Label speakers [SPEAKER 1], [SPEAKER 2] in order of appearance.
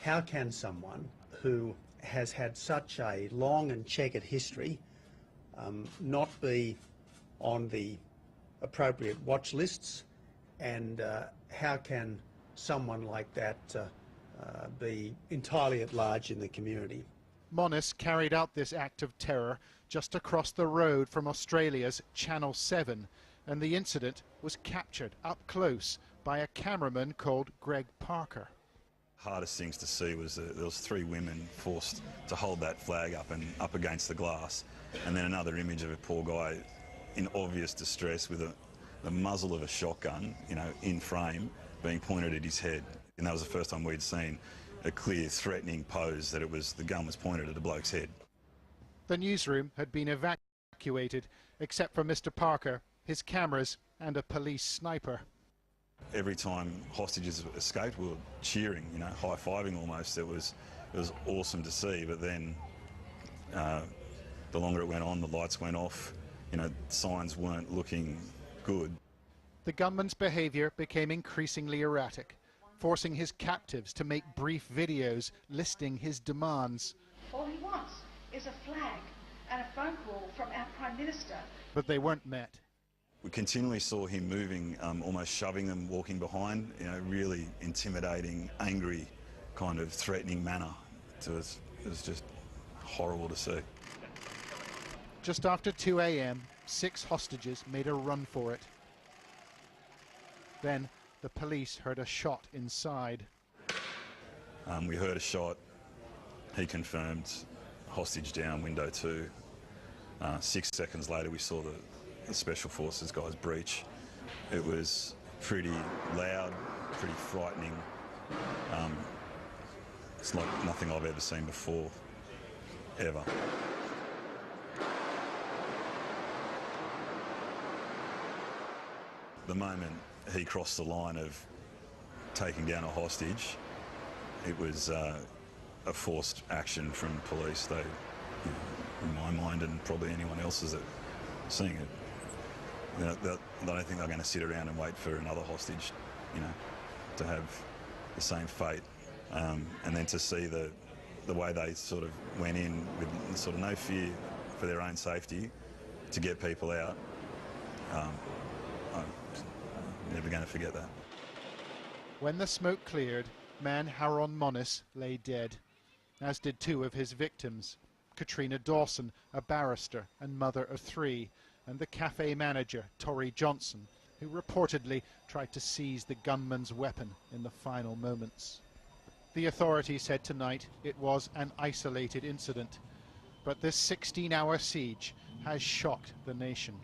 [SPEAKER 1] How can someone who has had such a long and checkered history not be on the appropriate watch lists, and how can someone like that be entirely at large in the community?
[SPEAKER 2] Monis carried out this act of terror just across the road from Australia's Channel 7, and the incident was captured up close by a cameraman called Greg Parker.
[SPEAKER 3] Hardest things to see was that there was 3 women forced to hold that flag up against the glass, and then another image of a poor guy in obvious distress with the muzzle of a shotgun, in frame, being pointed at his head. And that was the first time we'd seen a clear threatening pose that the gun was pointed at the bloke's head.
[SPEAKER 2] The newsroom had been evacuated, except for Mr. Parker, his cameras and a police sniper.
[SPEAKER 3] Every time hostages escaped, we were cheering, high-fiving almost. It was awesome to see, but then the longer it went on, the lights went off, signs weren't looking good.
[SPEAKER 2] The gunman's behaviour became increasingly erratic, forcing his captives to make brief videos listing his demands.
[SPEAKER 4] All he wants is a flag and a phone call from our Prime Minister.
[SPEAKER 2] But they weren't met.
[SPEAKER 3] We continually saw him moving, almost shoving them, walking behind, really intimidating, angry, kind of threatening manner. It was just horrible to see.
[SPEAKER 2] Just after 2 a.m, 6 hostages made a run for it. Then the police heard a shot inside.
[SPEAKER 3] We heard a shot. He confirmed hostage down, window 2. 6 seconds later, we saw the Special Forces guys breach. It was pretty loud, pretty frightening. It's like nothing I've ever seen before, ever. The moment he crossed the line of taking down a hostage, it was a forced action from police. They, in my mind, and probably anyone else's that seeing it, I don't think they're going to sit around and wait for another hostage, to have the same fate. And then to see the way they sort of went in with sort of no fear for their own safety to get people out, I'm never going to forget that.
[SPEAKER 2] When the smoke cleared, man Haron Monis lay dead, as did 2 of his victims, Katrina Dawson, a barrister and mother of 3, and the cafe manager, Tori Johnson, who reportedly tried to seize the gunman's weapon in the final moments. The authorities said tonight it was an isolated incident, but this 16-hour siege has shocked the nation.